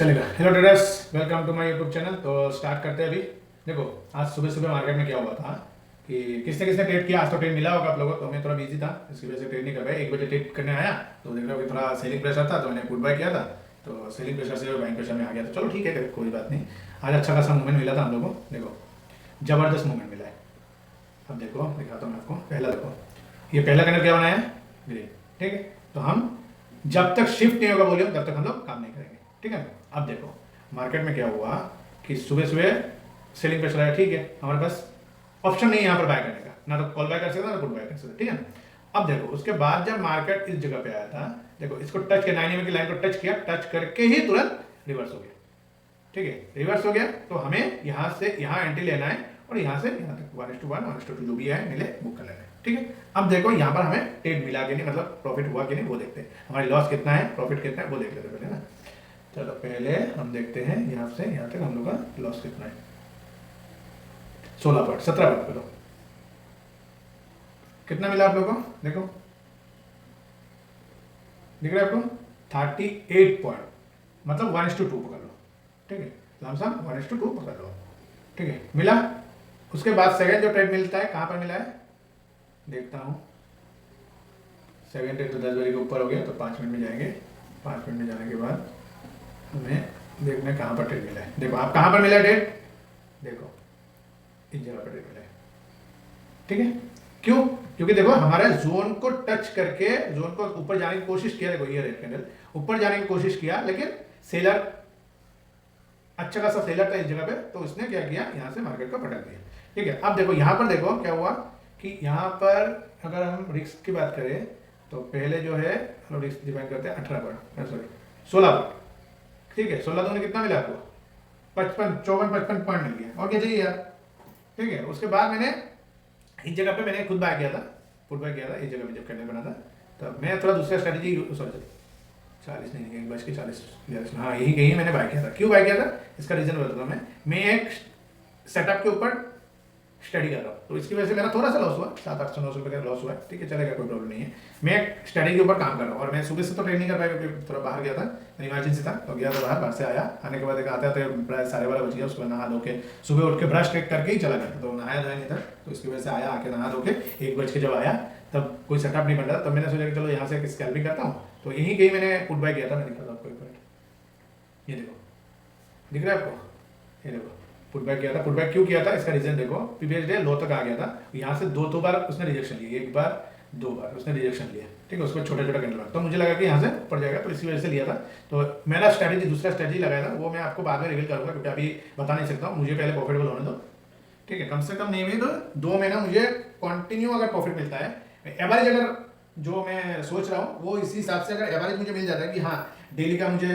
चलेगा। Hello traders, welcome to my YouTube channel. तो start करते हैं अभी। देखो, आज सुबह सुबह मार्केट में क्या हुआ था कि किसने किसने ट्रेड किया। आज तो ट्रेड मिला होगा आप लोगों को, तो मैं थोड़ा बिजी था, इसकी वजह से ट्रेड नहीं कर पाया। 1 बजे ट्रेड करने आया तो देख रहा हूँ कि थोड़ा सेलिंग प्रेशर था, तो मैंने पुट बाय किया था। तो सेलिंग प्रेशर से बाइंग प्रेशर में आ गया, तो चलो ठीक है, कोई बात नहीं। आज अच्छा खासा मूवमेंट मिला था हम लोगों को। देखो, ज़बरदस्त मूवमेंट मिला है। अब देखो, दिखाता हूँ मैं आपको। पहला देखो, ये पहला कैंडल क्या बनाया है, ग्रीन। ठीक है, तो हम जब तक शिफ्ट नहीं होगा वॉल्यूम तब तक हम लोग काम नहीं करेंगे। ठीक है, अब देखो मार्केट में क्या हुआ कि सुबह सुबह सेलिंग प्रेशर आया। ठीक है, हमारे पास ऑप्शन नहीं है यहाँ पर बाय करने का, ना तो कॉल बाय कर सकते ना तो पुट बाय कर सकते। ठीक है, अब देखो उसके बाद जब मार्केट इस जगह पे आया था, देखो इसको टच किया, 9 की लाइन को टच किया, टच करके ही तुरंत रिवर्स हो गया। ठीक है, रिवर्स हो गया तो हमें यहाँ से यहाँ एंट्री लेना है और यहाँ से यहाँ तक 1:1 1:2 जो भी है मिले बुक कर लेना है। ठीक है, अब देखो यहाँ पर हमें ट्रेड मिला कि नहीं, मतलब प्रॉफिट हुआ कि नहीं वो देखते हैं। हमारी लॉस कितना है, प्रॉफिट कितना है वो देख लेते हैं पहले ना। चलो पहले हम देखते हैं यहाँ से यहाँ तक हम लोग का लॉस कितना है। 16 पॉइंट 17 पॉइंट पे लो, कितना मिला आप लोगों को, देखो दिख रहा है आपको 38 पॉइंट, मतलब 1:2 पकड़ लो। ठीक है, लमसम 1:2 पकड़ लो। ठीक है, मिला। उसके बाद सेकंड जो ट्रेड मिलता है कहाँ पर मिला है, देखता हूँ। सेकंड ट्रेड तो 10 बजे के ऊपर हो गया, तो 5 मिनट में जाएंगे। 5 मिनट में जाने के बाद हमें देखना है कहाँ पर ट्रेड मिला है। देखो आप कहाँ पर मिला है ट्रेड, देखो इस जगह पर ट्रेड मिला है। ठीक है, क्यों? क्योंकि देखो हमारे जोन को टच करके जोन को ऊपर जाने की कोशिश किया। देखो ये रेड कैंडल ऊपर जाने की कोशिश किया, लेकिन सेलर अच्छा खासा सेलर था इस जगह पे, तो उसने क्या किया, यहाँ से मार्केट को पटक दिया। ठीक है, अब देखो यहाँ पर देखो क्या हुआ कि यहाँ पर अगर हम रिस्क की बात करें तो पहले जो है हम रिस्क डिफाइन करते हैं 18 पॉइंट, सॉरी 16 पॉइंट। ठीक है, 16 दूनी कितना मिला आपको, 55 पॉइंट मिल गया। और क्या चाहिए यार। ठीक है, उसके बाद मैंने इस जगह पे मैंने खुद बाय किया था, फुट बाय किया था इस जगह पे जब कैंडल बना था। तो मैं थोड़ा दूसरा स्ट्रेटेजी, सॉरी 40 नहीं, 1:40 हाँ यही मैंने बाय किया था। क्यों बाय किया था, इसका रीजन बताता हूँ मैं एक सेटअप के ऊपर स्टडी कर रहा हूँ, तो इसकी वजह से मेरा थोड़ा सा लॉस हुआ, 700-800-900 रुपये का लॉस हुआ है। ठीक है, चलेगा, कोई प्रॉब्लम नहीं है। मैं एक स्टडी के ऊपर काम कर रहा हूँ और मैं सुबह से तो ट्रेड नहीं कर पाया क्योंकि थोड़ा बाहर गया था, इमरजेंसी था, तो गया तो बाहर से आया। आने के बाद एक आता है तो प्राय 12:30 बज गया। उसको नहा धो के सुबह उठ के ब्रश ट्रेक करके ही चला गया, तो नहाया धोया नहीं था, तो इसकी वजह से आया, आके नहा धो के 1 बज के जब आया तब कोई सेटअप नहीं बन रहा, तब मैंने सोचा कि चलो यहाँ से स्कैल्पिंग करता हूँ। तो यहीं कहीं मैंने पुट बाय किया था। मैं दिखाता हूँ आपको एक मिनट, ये देखो दिख रहा है आपको, ये देखो पुट बैक किया था। पुट बैक क्यों किया था, इसका रीजन देखो, प्रीवियस डे लो तक आ गया था, यहाँ से दो बार उसने रिजेक्शन लिया, 1 बार 2 बार उसने रिजेक्शन लिया। ठीक है, उसको छोटा छोटा कैंडल, तो मुझे लगा कि यहाँ से ऊपर जाएगा, तो इसी वजह से लिया था। तो मेरा स्ट्रैटेजी, दूसरा स्ट्रैटेजी लगाया था, वो मैं आपको बाद में रिवील करूँगा क्योंकि अभी बता नहीं सकता हूँ, मुझे पहले प्रॉफिटेबल होने दो। ठीक है, कम से कम नहीं भी तो 2 महीना मुझे कंटिन्यू अगर प्रॉफिट मिलता है, एवरेज अगर जो मैं सोच रहा हूँ वो इसी हिसाब से अगर एवरेज मुझे मिल जाता है कि हाँ डेली का मुझे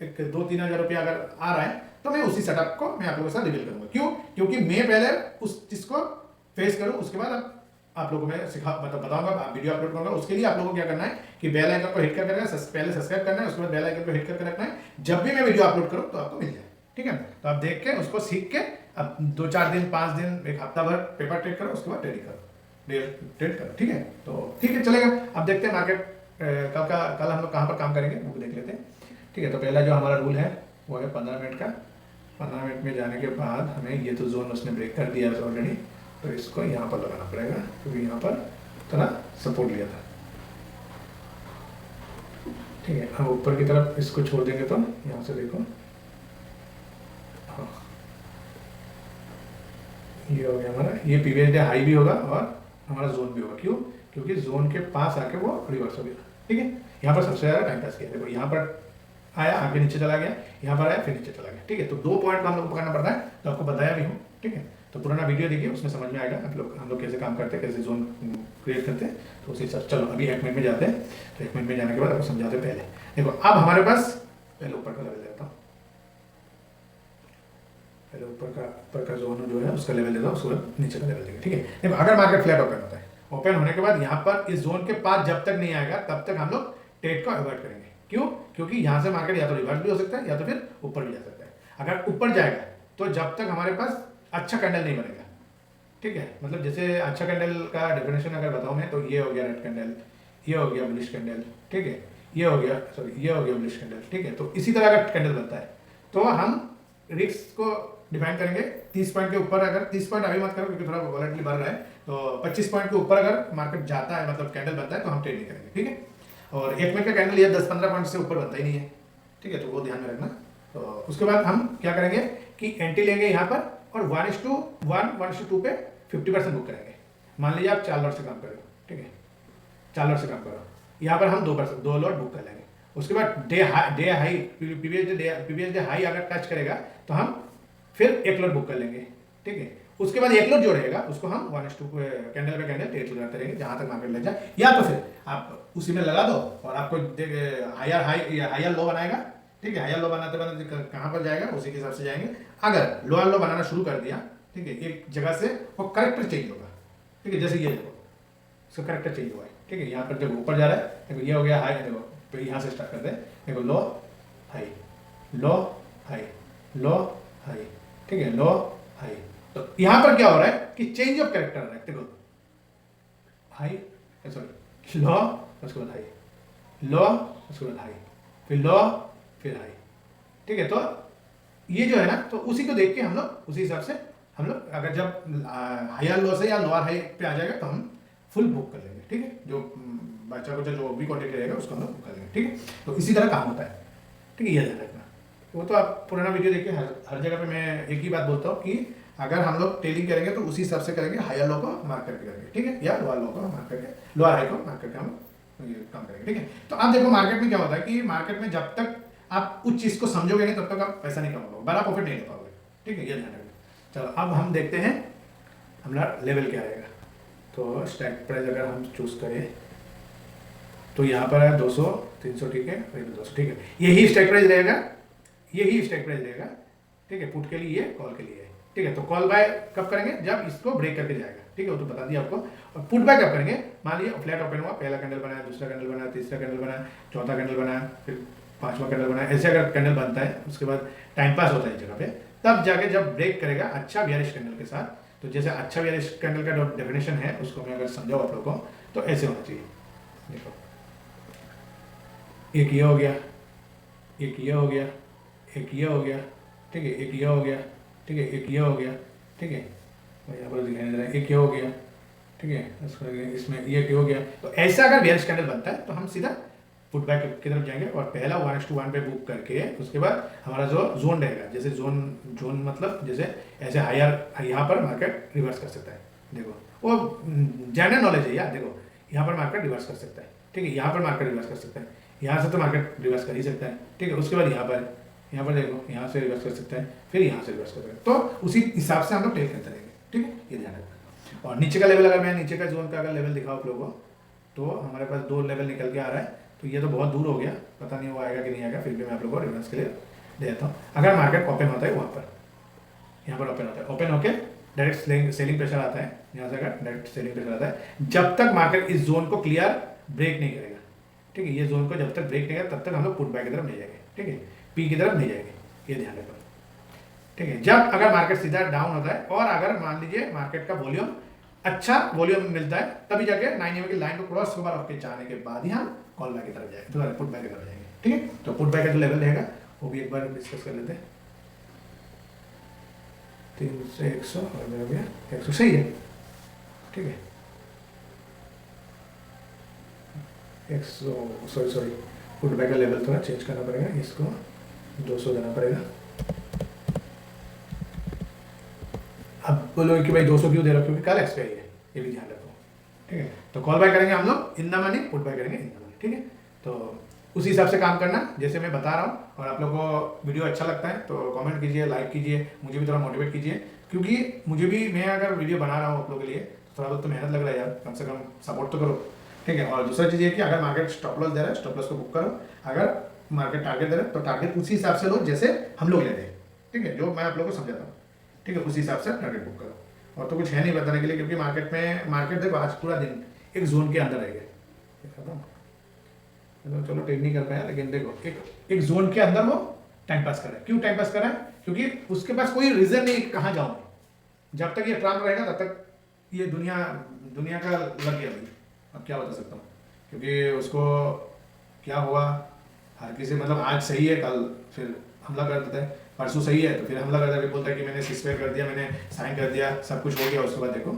एक 2-3 हज़ार रुपया अगर आ रहा है, तो मैं उसी सेटअप को मैं आप लोगों के साथ रिवील करूंगा। क्यों? क्योंकि मैं पहले उस चीज को फेस करूं, उसके बाद आप लोगों को मैं मतलब बताऊंगा, वीडियो अपलोड करूंगा। उसके लिए आप लोगों को क्या करना है कि बेल आइकन को हिट करके रखना है, पहले सब्सक्राइब करना है, उसके बाद बेल आइकन को हिट करके रखना है, जब भी मैं वीडियो अपलोड करूं तो आपको मिल जाए। ठीक है, तो आप देख के उसको सीख के अब 2-4 दिन 5 दिन 1 हफ्ता भर पेपर ट्रेड करो, उसके बाद ट्रेडिंग करो, ट्रेड करो। ठीक है, तो ठीक है चलेगा। अब देखते हैं मार्केट कल हम लोग कहाँ पर काम करेंगे वो देख लेते हैं। ठीक है, तो पहला जो हमारा रूल है वो है 15 मिनट का। 15 मिनट में जाने के बाद हमें ये तो जोन उसने ब्रेक कर दिया है ऑलरेडी, तो इसको यहाँ पर लगाना पड़ेगा क्योंकि यहाँ पर थोड़ा सपोर्ट लिया था। ठीक है, अब ऊपर की तरफ इसको छोड़ देंगे तो यहाँ से देखो, हाँ ये हो गया हमारा, ये प्रीवियस डे हाई भी होगा और हमारा जोन भी होगा। क्यों? क्योंकि जोन के पास आके वो रिवर्स हो गया। ठीक है, यहाँ पर सबसे ज़्यादा टाइम पास किया। देखो यहाँ पर आया, आगे नीचे चला गया, यहाँ पर आया, फिर नीचे चला गया। ठीक है, तो 2 पॉइंट हम लोग को पकड़ना पड़ता है, तो आपको बताया भी हूँ। ठीक है, तो पुराना वीडियो देखिए, उसमें समझ में आएगा हम लोग कैसे काम करते हैं, कैसे जोन क्रिएट करते हैं। तो उसी हिसाब, चलो अभी 1 मिनट में जाते हैं। तो 1 मिनट में जाने के बाद आपको समझाते हैं। पहले देखो, अब हमारे पास पहले ऊपर का लेवल देता हूँ, पहले ऊपर का जोन जो है उसका लेवल देता हूँ, उसके बाद नीचे का लेवल देंगे। ठीक है, देखो अगर मार्केट फ्लैट ओपन होता है, ओपन होने के बाद यहाँ पर इस जोन के पास जब तक नहीं आएगा तब तक हम लोग ट्रेड को अवॉइड करेंगे। क्यों? क्योंकि यहाँ से मार्केट या तो रिवर्स भी हो सकता है या तो फिर ऊपर भी जा सकता है। अगर ऊपर जाएगा तो जब तक हमारे पास अच्छा कैंडल नहीं बनेगा। ठीक है, मतलब जैसे अच्छा कैंडल का डेफिनेशन अगर बताऊँ मैं, तो ये हो गया रेड कैंडल, ये हो गया बुलिश कैंडल। ठीक है, ये हो गया, सॉरी ये हो गया बुलिश कैंडल, ठीक है। तो इसी तरह अगर कैंडल बनता है तो हम रिस्क को डिफाइन करेंगे 30 पॉइंट के ऊपर। अगर 30 पॉइंट अभी मत करो क्योंकि थोड़ा वॉलेटिलिटी बढ़ रहा है, तो 25 पॉइंट के ऊपर अगर मार्केट जाता है मतलब कैंडल बनता है तो हम ट्रेड नहीं करेंगे, ठीक है। और एक मिनट का कैंडल ये 10-15 पॉइंट से ऊपर बनता ही नहीं है, ठीक है, तो वो ध्यान में रखना। तो उसके बाद हम क्या करेंगे कि एंट्री लेंगे यहाँ पर और 1:1 1:2 पे 50% बुक करेंगे। मान लीजिए आप 4 लॉट से काम कर रहे हो, ठीक है, 4 लॉट से काम करो, यहाँ पर हम 2 लॉट बुक कर लेंगे। उसके बाद day high previous day high अगर टच करेगा तो हम फिर 1 लॉट बुक कर लेंगे, ठीक है। उसके बाद 1 लॉट जो रहेगा उसको हम 1:2 कैंडल पे कैंडल ट्रेड लगाते रहेंगे जहां तक मार्केट ले जाए, या तो फिर आप उसी में लगा दो और आपको हायर लो बनाएगा, ठीक है। हायर लो बनाते बनाते कहाँ पर जाएगा उसी के हिसाब से जाएंगे। अगर लोअर लो बनाना शुरू कर दिया, ठीक है, एक जगह से वो करेक्टर चेंज होगा, ठीक है, जैसे ये देखो इसका करेक्टर चेंज हुआ है, ठीक है। यहाँ पर जब ऊपर जा रहा है देखो ये हो गया हाई, देखो तो यहाँ से स्टार्ट करते हैं, देखो low high low high low high, ठीक है, लो हाई। तो यहाँ पर क्या हो रहा है कि चेंज ऑफ कैरेक्टर हो रहा है, देखो हाई सॉरी लो उसके बाद हाई लो उसके बाद हाई फिर लो फिर हाई, ठीक है। तो ये जो है ना तो उसी को देख के हम लोग उसी हिसाब से हम लोग अगर जब हायर लो से या लोअर हाई पे आ जाएगा तो हम फुल बुक कर लेंगे, ठीक है। जो बच्चा बच्चा जो भी क्वांटिटी रहेगा उसको हम लोग बुक कर लेंगे, ठीक है। तो इसी तरह काम होता है, ठीक है, ये ध्यान रखना। वो तो आप पुराना वीडियो देखिए, हर जगह पे मैं एक ही बात बोलता हूँ कि अगर हम लोग ट्रेडिंग करेंगे तो उसी हिसाब से करेंगे, हायर लो को मार्क करके करेंगे, ठीक है, या लोअर लो को मार्क करके लोअर हाई को मार्क करके हम ये काम करेंगे, ठीक है। तो आप देखो मार्केट में क्या होता है कि मार्केट में जब तक आप उस चीज़ को समझोगे नहीं तब तक आप पैसा नहीं कमाओगे, बड़ा प्रॉफिट नहीं ले पाओगे, ठीक है, ये ध्यान रखना। चलो अब हम देखते हैं हमारा लेवल क्या रहेगा। तो स्ट्राइक प्राइस अगर हम चूज करें तो यहाँ पर है 200 300, ठीक है, 200, ठीक है, यही स्ट्राइक प्राइस रहेगा, यही स्ट्राइक प्राइस रहेगा, ठीक है, पुट के लिए कॉल के लिए, ठीक है। तो कॉल बाय कब करेंगे जब इसको ब्रेक करके जाएगा, ठीक है, वो तो बता दिया आपको। और पुट बाय कब करेंगे, मान लीजिए फ्लैट ओपन हुआ, पहला कैंडल बनाया, दूसरा कैंडल बनाया, तीसरा कैंडल बनाया, चौथा कैंडल बनाया, फिर 5वां कैंडल बनाया, ऐसे अगर कैंडल बनता है उसके बाद टाइम पास होता है इस जगह पे, तब जाके जब ब्रेक करेगा अच्छा बियरिश कैंडल के साथ। तो जैसे अच्छा बियरिश कैंडल का जो डेफिनेशन है उसको मैं अगर समझाऊँ आप लोगों को तो ऐसे होना चाहिए, देखो एक ये हो गया, एक ये हो गया, एक ये हो गया, ठीक है, एक ये हो गया, ठीक है, एक ये हो गया, ठीक है, यहाँ पर दिखाई दे रहा है, एक ये हो गया, ठीक है, इसमें ये हो गया। तो ऐसा अगर बियरिश कैंडल बनता है तो हम सीधा पुट बैक की तरफ जाएंगे और पहला 1:1 पे बुक करके उसके बाद हमारा जो जोन रहेगा, जैसे जोन मतलब जैसे ऐसे हायर यहाँ पर मार्केट रिवर्स कर सकता है, देखो वो जनरल नॉलेज है यार, देखो यहाँ पर मार्केट रिवर्स कर सकता है, ठीक है, यहाँ पर मार्केट रिवर्स कर सकता है, यहाँ से तो मार्केट रिवर्स कर ही सकता है, ठीक है। उसके बाद यहाँ पर देखो यहाँ से रिवर्स कर सकता है, फिर यहाँ से रिवर्स कर सकता है, तो उसी हिसाब से हम लोग ट्रेड करते रहेंगे, ठीक है, ये ध्यान रखना। और नीचे का लेवल अगर मैं नीचे का जोन का अगर लेवल दिखाऊँ आप लोगों को तो हमारे पास 2 लेवल निकल के आ रहा है, तो ये तो बहुत दूर हो गया, पता नहीं वो आएगा कि नहीं आएगा, फिर भी मैं आप लोगों को रेफरेंस के लिए दे देता हूँ। अगर मार्केट ओपन होता है वहाँ पर, यहाँ पर ओपन होता है, ओपन होके डायरेक्ट सेलिंग प्रेशर आता है, यहाँ से अगर डायरेक्ट सेलिंग प्रेशर आता है जब तक मार्केट इस जोन को क्लियर ब्रेक नहीं करेगा, ठीक है, ये जोन को जब तक ब्रेक नहीं करेगा तब तक हम लोग पुट बैक की तरफ नहीं जाएंगे, ठीक है, पी की तरफ नहीं जाएंगे, ये ध्यान रखो, ठीक है। जब अगर मार्केट सीधा डाउन होता है और अगर मान लीजिए मार्केट का वॉल्यूम अच्छा वॉल्यूम मिलता है तभी जाके 9 की लाइन को क्रॉस ओवर होकर जाने के बाद ही हम कॉल बैक की तरफ जाएंगे, तो पुट बैक की तरफ जाएंगे, ठीक है। तो पुट बैक का जो लेवल रहेगा वो भी एक बार डिस्कस कर लेते हैं। 3 से 100 और मेरा भैया 100 सही है, ठीक है, 100 सॉरी पुट बैक का लेवल थोड़ा चेंज करना पड़ेगा, इसको 200 देना पड़ेगा। अब बोलो कि भाई 200 क्यों दे रहा हो, क्योंकि कल एक्सपायरी है, ये भी ध्यान रखो, ठीक है। तो कॉल बाय करेंगे हम लोग in the money, put buy करेंगे इन द मनी, ठीक है। तो उसी हिसाब से काम करना जैसे मैं बता रहा हूँ। और आप लोगों को वीडियो अच्छा लगता है तो कमेंट कीजिए, लाइक कीजिए, मुझे भी थोड़ा मोटिवेट कीजिए, क्योंकि मुझे भी मैं अगर वीडियो बना रहा हूँ आप लोगों के लिए तो थोड़ा बहुत तो मेहनत लग रहा है यार, कम से कम सपोर्ट तो करो, ठीक है। और दूसरा चीज़ ये कि अगर मार्केट स्टॉप लॉस दे रहा है स्टॉप लॉस को बुक करो, अगर मार्केट टारगेट दे रहा है तो टारगेट उसी हिसाब से लो जैसे हम लोग ले रहे हैं, ठीक है, जो मैं आप लोगों को समझाता हूँ, ठीक है, उसी हिसाब से टारगेट बुक करो। और तो कुछ है नहीं बताने के लिए, क्योंकि मार्केट देखो आज पूरा दिन एक जोन के अंदर रहेगा, चलो ट्रेड नहीं कर पाया लेकिन देखो एक जोन के अंदर वो टाइम पास कर रहा है। क्यों टाइम पास कर रहा है, क्योंकि उसके पास कोई रीजन नहीं कहाँ जाऊँ, जब तक ये ट्रांस रहेगा तब तक ये दुनिया का लग गया भाई, अब क्या बता सकता हूँ, क्योंकि उसको क्या हुआ, हर किसी मतलब आज सही है कल फिर हमला कर देता है, परसों सही है तो फिर हमला कर देता है, फिर बोलता है कि मैंने सिस्पेयर कर दिया, मैंने साइन कर दिया, सब कुछ हो गया, उसके बाद देखो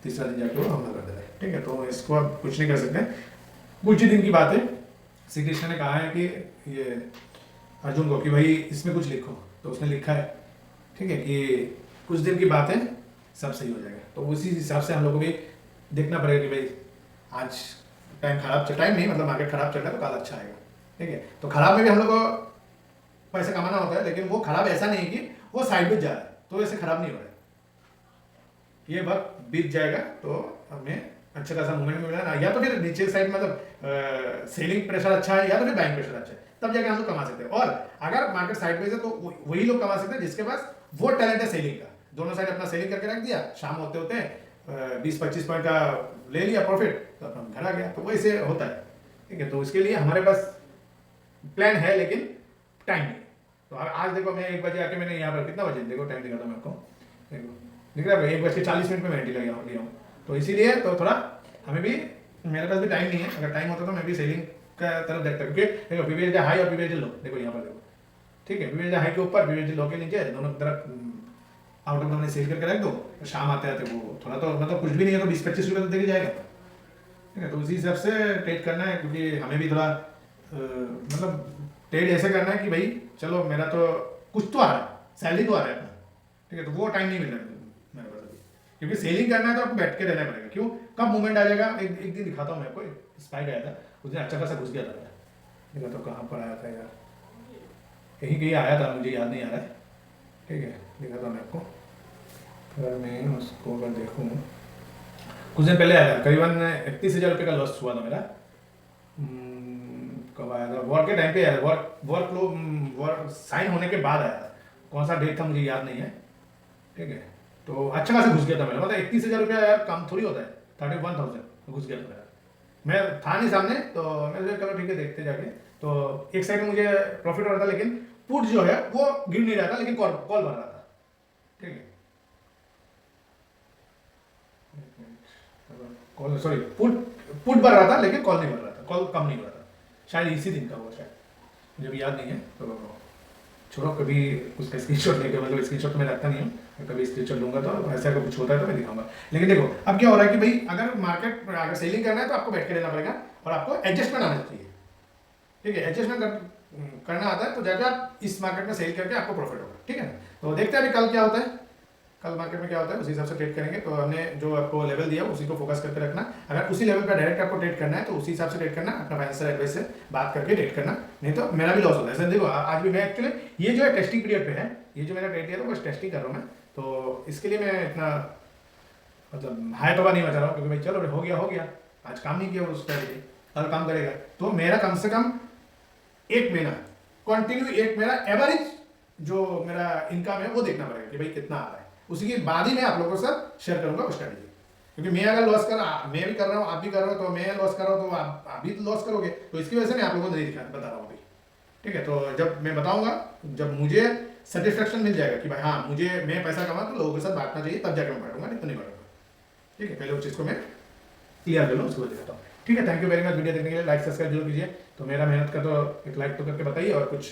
तीसरा दिन जाके वो हमला कर देता है। ठीक है, तो इसको आप कुछ नहीं कर सकते। कुछ ही दिन की बात है, श्री कृष्ण ने कहा है कि ये अर्जुन को कि भाई इसमें कुछ लिखो, तो उसने लिखा है, ठीक है, कि कुछ दिन की बात है सब सही हो जाएगा। तो उसी हिसाब से हम लोग को भी देखना पड़ेगा कि भाई आज टाइम खराब चल, टाइम नहीं मतलब मार्केट खराब चल रहा है तो कल अच्छा आएगा। ठीक है, तो खराब में भी हम लोग को पैसे कमाना होता है, लेकिन वो खराब ऐसा नहीं कि वो साइड में जा रहा है तो ऐसे खराब नहीं हो रहा है। ये वक्त बीत जाएगा तो हमें अच्छा खासा मूवमेंट मिल रहा है, या तो फिर नीचे साइड मतलब सेलिंग प्रेशर अच्छा है या तो फिर बाइंग प्रेशर अच्छा है, तब जाके हम लोग कमा सकते हैं। और अगर मार्केट साइड में है तो वही लोग कमा सकते हैं जिसके पास वो टैलेंट है सेलिंग का। दोनों साइड अपना सेलिंग करके रख दिया, शाम होते होते 20-25 पॉइंट का ले लिया प्रॉफिट, तो अपना घर आ गया। तो वैसे होता है। ठीक है, तो इसके लिए हमारे पास प्लान है लेकिन टाइम नहीं। तो आज देखो मैं 1 बजे आके मैंने यहाँ पर कितना बजे देखो टाइम दिखाता हूँ मैं आपको, देखो दिख रहा है 1:40 में मैं एंट्री लिया हूँ। तो इसीलिए तो थोड़ा हमें भी, मेरे पास भी टाइम नहीं है, अगर टाइम होता तो मैं भी सेलिंग का तरफ देखता, क्योंकि देखो पीवीएच हाई और पीवीएच लो, देखो यहाँ पर देखो, ठीक है, पीवीएच हाई के ऊपर पीवीएच लो के नीचे, दोनों तरफ आउट ऑफ द सेल करके रख दो, शाम आते आते वो थोड़ा तो मतलब कुछ भी नहीं है तो 20-25 रुपये तो देके जाएगा। ठीक है, तो उसी हिसाब से ट्रेड करना है, क्योंकि हमें भी थोड़ा मतलब ट्रेड ऐसे करना है कि भाई चलो मेरा तो कुछ तो आ रहा है, सैलरी तो आ रहा है अपना। ठीक है, तो वो टाइम नहीं मिल रहा है मेरे पास अभी, क्योंकि सेलिंग करना है तो आपको बैठ के रहना पड़ेगा। क्यों, कब मूवमेंट आ जाएगा, एक दिन दिखाता हूँ मैं आपको, स्पाइक आया था उस दिन, अच्छा खासा घुस गया था मेरा। देखा तो कहाँ पर आया था यार, कहीं कहीं आया था, मुझे याद नहीं आ रहा है। ठीक है, दिखाता हूँ मैं आपको, अगर मैं उसको अगर देखूँ कुछ दिन पहले आया था, करीबन 31,000 रुपये का लॉस हुआ था मेरा। कब आया था, वॉर के टाइम पे आया था, वॉर साइन होने के बाद आया था, कौन सा डेट था मुझे याद नहीं है। ठीक है, तो अच्छा खासा घुस गया था मेरा, मतलब 31,000 रुपया यार कम थोड़ी होता है, 31,000 घुस गया था मेरा। मैं था नहीं सामने तो मैं चलो ठीक है देखते जाके, तो एक साइड में मुझे प्रॉफिट हो रहा था, लेकिन पुट जो है वो गिर नहीं रहा था, लेकिन कॉल भर रहा था। ठीक है, कॉल सॉरी पुट भर रहा था लेकिन कॉल नहीं भर रहा था, कॉल कम नहीं हो रहा था, शायद इसी दिन का हुआ, शायद मुझे भी याद नहीं है। तो छोड़ो, कभी उसका स्क्रीनशॉट लेके, मतलब स्क्रीनशॉट तो मैं रखता नहीं हूँ, कभी स्क्रीनशॉट लूंगा तो ऐसा अगर कुछ होता है तो मैं दिखाऊंगा। लेकिन देखो अब क्या हो रहा है कि भाई अगर मार्केट अगर सेलिंग करना है तो आपको बैठ के रहना पड़ेगा और आपको एडजस्टमेंट आना चाहिए। ठीक है, एडजस्टमेंट करना आता है तो जाकर आप इस मार्केट में सेल करके आपको प्रॉफिट होगा। ठीक है ना, तो देखते हैं अभी कल क्या होता है, कल मार्केट में क्या होता है उसी हिसाब से ट्रेड करेंगे। तो हमने जो आपको लेवल दिया उसी को फोकस करके रखना, अगर उसी लेवल पर डायरेक्ट आपको ट्रेड करना है तो उसी हिसाब से ट्रेड करना, अपना फाइनेंशियल एडवाइस से बात करके ट्रेड करना, नहीं तो मेरा भी लॉस होता है। देखो आज भी मैं एक्चुअली ये जो है टेस्टिंग पीरियड पे है, ये जो मेरा ट्रेड दिया था बस टेस्टिंग कर रहा हूँ मैं, तो इसके लिए मैं इतना मतलब हाई तोबा नहीं मचा रहा हूँ, क्योंकि भाई चलो हो गया आज काम नहीं किया उस पर, कल काम करेगा। तो मेरा कम से कम 1 महीना कंटिन्यू, एक मेरा एवरेज जो मेरा इनकम है वो देखना पड़ेगा कि भाई कितना आ रहा है, उसी के बाद ही मैं आप लोगों के साथ शेयर करूंगा वो स्ट्रेटेजी। क्योंकि मैं अगर लॉस कर रहा, मैं भी कर रहा हूँ, आप भी कर रहे हो, तो मैं लॉस कर रहा हूँ तो आप भी लॉस करोगे, तो इसकी वजह से मैं आप लोगों को नहीं बता रहा हूँ अभी। ठीक है, तो जब मैं बताऊंगा, जब मुझे सेटिस्फेक्शन मिल जाएगा कि भाई हाँ मुझे मैं पैसा कमा तो लोगों के साथ बांटना चाहिए, तब जाकर मैं बांटूंगा, नहीं तो नहीं बांटूंगा। ठीक है, पहले उस चीज़ को मैं क्लियर कर लूँ, उसको दिखाता हूँ। ठीक है, thank you very much video देखने के लिए, लाइक सब्सक्राइब जरूर कीजिए। तो मेरा मेहनत का तो एक लाइक तो करके बताइए, और कुछ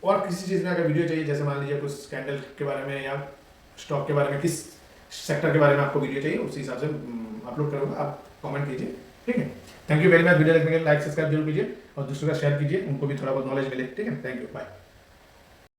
और किसी चीज़ में अगर वीडियो चाहिए, जैसे मान लीजिए कुछ स्कैंडल के बारे में या स्टॉक के बारे में, किस सेक्टर के बारे में आपको वीडियो चाहिए, उसी हिसाब से अपलोड करूँगा, आप कमेंट कीजिए। ठीक है, thank you very much video देखने के लिए, लाइक सब्सक्राइब जरूर कीजिए और दूसरों का शेयर कीजिए, उनको भी थोड़ा बहुत नॉलेज मिले। ठीक है, थैंक यू, बाय।